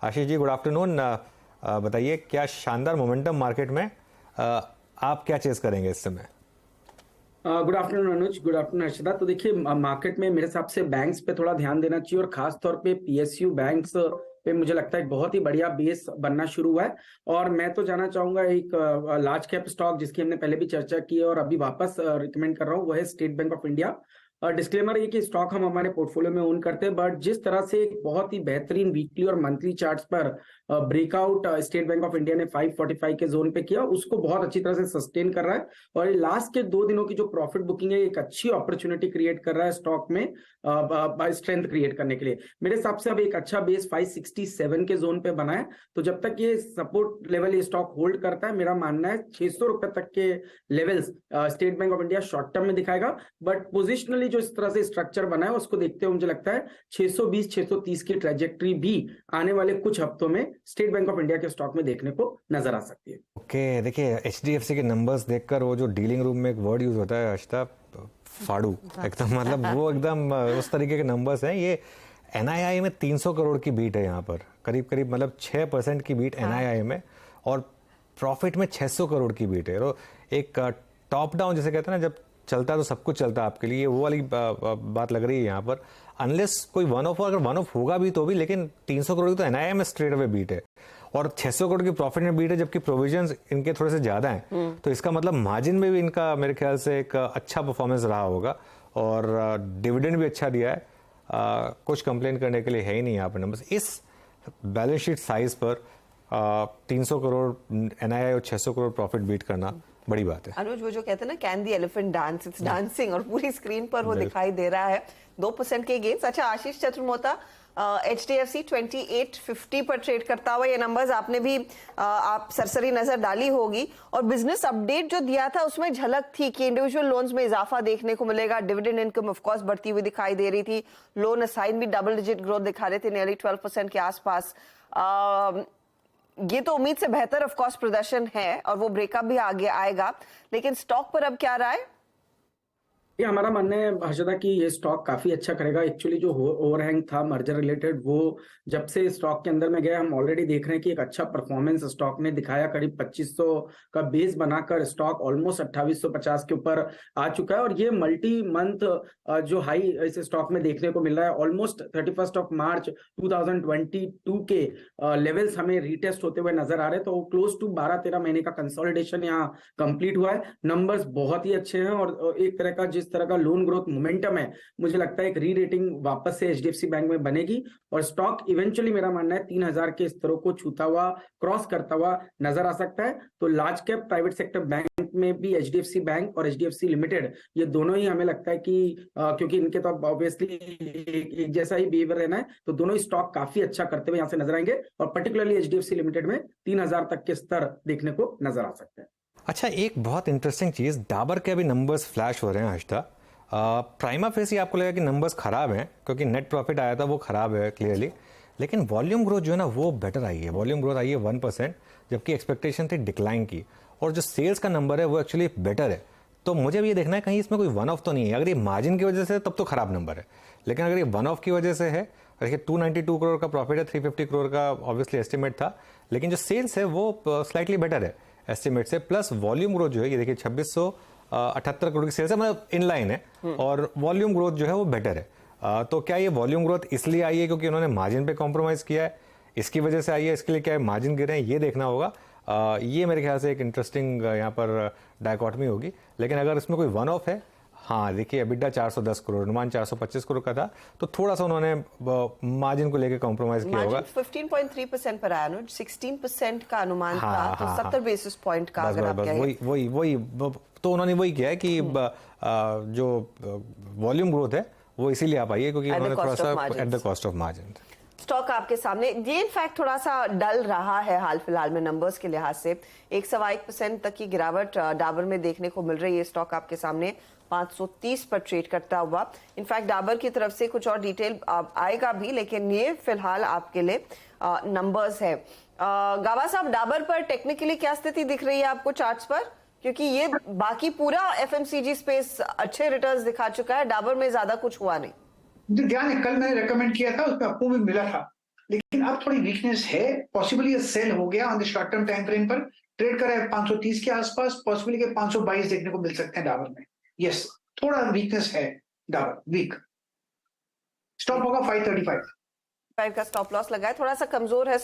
Ashish ji, good afternoon. बताइए, क्या शानदार मोमेंटम मार्केट में, आप क्या चेस करेंगे इस समय? गुड आफ्टरनून अनुज, गुड आफ्टरनून हर्षदा। तो देखिए, मार्केट में मेरे हिसाब से बैंक्स पे थोड़ा ध्यान देना चाहिए और खास तौर पे पीएसयू बैंक्स पे मुझे लगता है एक बहुत ही बढ़िया बेस बनना शुरू हुआ है। और मैं तो जाना चाहूंगा एक लार्ज कैप स्टॉक जिसकी हमने पहले भी चर्चा की है और अभी वापस रिकमेंड कर रहा हूँ, वो है state bank of India. Disclaimer ये कि स्टॉक हम हमारे पोर्टफोलियो में ओन करते हैं, बट जिस तरह से एक बहुत ही बेहतरीन वीकली और मंथली चार्ट्स पर breakout state bank of India ने 545 के जोन पे किया, उसको बहुत अच्छी तरह से सस्टेन कर रहा है। और लास्ट के 2 दिनों की जो प्रॉफिट बुकिंग है, एक अच्छी अपॉर्चुनिटी क्रिएट कर रहा है स्टॉक में स्ट्रेंथ क्रिएट करने के लिए। मेरे हिसाब से अब एक अच्छा बेस 567 के जोन पे बना है, तो जब तक ये सपोर्ट लेवल ये स्टॉक होल्ड करता है, मेरा मानना है 600 रुपए तक के levels state bank of India short term में दिखाएगा। बट पोजिशनली जो इस तरह से स्ट्रक्चर बना है उसको देखते हुए मुझे लगता है 620 630 की ट्रेजेक्टरी भी आने वाले कुछ हफ्तों में स्टेट बैंक ऑफ इंडिया के स्टॉक में देखने को नजर आ सकती है। ओके, देखिए एचडीएफसी के नंबर्स देखकर वो जो डीलिंग रूम में एक वर्ड यूज होता है अश्ता, फाड़ू एकदम, मतलब वो एकदम उस तरीके के नंबर्स हैं। ये एनआईआई में 300 करोड़ की बीट है यहाँ पर, करीब करीब मतलब 6% की बीट एनआईआई में, और प्रॉफिट में 600 करोड़ की बीट है। तो एक टॉप डाउन जैसे कहते हैं ना, जब चलता है तो सब कुछ चलता है आपके लिए, वो वाली बात लग रही है यहाँ पर। अनलेस कोई वन ऑफ, अगर वन ऑफ होगा भी तो भी, लेकिन 300 करोड़ की तो एनआईआई में स्ट्रेट अवे बीट है और 600 करोड़ की प्रॉफिट में बीट है, जबकि प्रोविजंस इनके थोड़े से ज्यादा हैं। तो इसका मतलब मार्जिन में भी इनका मेरे ख्याल से एक अच्छा परफॉर्मेंस रहा होगा और डिविडेंड भी अच्छा दिया है। कुछ कंप्लेन करने के लिए है ही नहीं यहाँ पर नंबर्स। इस बैलेंस शीट साइज पर 300 करोड़ एनआईआई और 600 करोड़ प्रॉफिट बीट करना बड़ी बात है। अनुज, वो जो कहते हैं ना, can the elephant dance, it's dancing, और पूरी स्क्रीन पर वो दिखाई दे रहा है 2% के गेन्स। अच्छा आशीष चतुर्मोता, एचडीएफसी 2850 पर ट्रेड करता हुआ, ये नंबर्स आपने भी आप सरसरी नजर डाली होगी, और बिजनेस अपडेट जो दिया था उसमें झलक थी कि इंडिविजुअल लोन्स में इजाफा देखने को मिलेगा, डिविडेंड इनकम ऑफ कोर्स बढ़ती हुई दिखाई दे रही थी, लोन असाइन भी डबल डिजिट ग्रोथ दिखा रहे थे, नियरली 12% के आसपास। ये तो उम्मीद से बेहतर ऑफ कोर्स प्रदर्शन है और वो ब्रेकअप भी आगे आएगा, लेकिन स्टॉक पर अब क्या रहा है? ये हमारा मानना है हर्षदा कि ये स्टॉक काफी अच्छा करेगा। एक्चुअली जो ओवरहैंग था मर्जर रिलेटेड, वो जब से स्टॉक के अंदर में गया, हम ऑलरेडी देख रहे हैं कि एक अच्छा परफॉर्मेंस स्टॉक ने दिखाया। करीब 2500 का बेस बनाकर स्टॉक ऑलमोस्ट 2850 के ऊपर आ चुका है और ये मल्टी मंथ जो हाई इस स्टॉक में देखने को मिल रहा है, ऑलमोस्ट 31 मार्च 2022 के लेवल्स हमें रिटेस्ट होते हुए नजर आ रहे हैं। तो क्लोज टू 12-13 महीने का कंसोलिडेशन यहाँ कंप्लीट हुआ है। नंबर्स बहुत ही अच्छे हैं और एक तरह का जिस तरह का लोन ग्रोथ मोमेंटम है, मुझे लगता है एक री रेटिंग वापस से एचडीएफसी बैंक में बनेगी और स्टॉक इवेंचुअली, मेरा मानना है 3000 के स्तरों को छूता हुआ, क्रॉस करता हुआ नजर आ सकता है। तो large cap private sector bank में भी एचडीएफसी बैंक और एचडीएफसी लिमिटेड, ये दोनों ही हमें लगता है कि क्योंकि इनके तो ऑब्वियसली एक जैसा ही बिहेवियर रहना है, तो दोनों ही स्टॉक काफी अच्छा करते हुए यहां से नजर आएंगे और पर्टिकुलरली एचडीएफसी लिमिटेड में 3000 तक के स्तर देखने को नजर आ सकते हैं। अच्छा, एक बहुत इंटरेस्टिंग चीज़, डाबर के अभी नंबर्स फ्लैश हो रहे हैं हर्षदा। प्राइमा फेस ही आपको लगेगा कि नंबर्स खराब हैं क्योंकि नेट प्रॉफिट आया था वो खराब है क्लियरली, लेकिन वॉल्यूम ग्रोथ जो है ना वो बेटर आई है। वॉल्यूम ग्रोथ आई है 1%, जबकि एक्सपेक्टेशन थी डिक्लाइन की, और जो सेल्स का नंबर है वो एक्चुअली बेटर है। तो मुझे भी ये देखना है कहीं इसमें कोई वन ऑफ तो नहीं है। अगर ये मार्जिन की वजह से तब तो खराब नंबर है, लेकिन अगर ये वन ऑफ की वजह से है, देखिए 292 करोड़ का प्रॉफिट है, 350 करोड़ का ऑब्वियसली एस्टिमेट था, लेकिन जो सेल्स है वो स्लाइटली बेटर है एस्टिमेट से, प्लस वॉल्यूम ग्रोथ जो है, ये देखिए 2678 करोड़ की सेल्स है, मतलब इनलाइन है, और वॉल्यूम ग्रोथ जो है वो बेटर है। तो क्या ये वॉल्यूम ग्रोथ इसलिए आई है क्योंकि उन्होंने मार्जिन पे कॉम्प्रोमाइज किया है, इसकी वजह से आई है, इसके लिए क्या है मार्जिन गिरे हैं, ये देखना होगा। ये मेरे ख्याल से एक इंटरेस्टिंग यहाँ पर डायकॉटमी होगी। लेकिन अगर इसमें कोई वन ऑफ है, हाँ देखिए EBITDA 410 करोड़, अनुमान 425 करोड़ का था, तो थोड़ा सा उन्होंने मार्जिन को लेकर कॉम्प्रोमाइज किया होगा। 15.3% पर आया, 16% का अनुमान था, तो 70 बेसिस पॉइंट का अगर आप कहें, वही तो उन्होंने वही किया है कि जो वॉल्यूम ग्रोथ है वो इसीलिए आ पाई है क्योंकि उन्होंने थोड़ा सा at the cost of margin. Stock आपके सामने ये इनफैक्ट थोड़ा सा डल रहा है हाल फिलहाल में नंबर्स के लिहाज से, 1.1% तक की गिरावट डाबर में देखने को मिल रही है। स्टॉक आपके सामने 530 पर ट्रेड करता हुआ। इनफैक्ट डाबर की तरफ से कुछ और डिटेल आएगा भी, लेकिन ये फिलहाल आपके लिए नंबर्स है। गावा साहब, डाबर पर टेक्निकली क्या स्थिति दिख रही है आपको चार्ट्स पर, क्योंकि ये बाकी पूरा एफएमसीजी स्पेस अच्छे रिटर्न्स दिखा चुका है, डाबर में ज्यादा कुछ हुआ नहीं। मुझे ध्यान है, कल मैंने रेकमेंड किया था, उसमें आपको भी मिला था लेकिन अब थोड़ी वीकनेस है, पॉसिबली ये सेल हो गया on the short term time frame पर, ट्रेड कर रहा है 530 के आसपास, पॉसिबली के 522 देखने को मिल सकते हैं डाबर में। यस, थोड़ा वीकनेस है डाबर, वीक। स्टॉप होगा 535 5 का स्टॉप लॉस लगा है, थोड़ा सा कमजोर है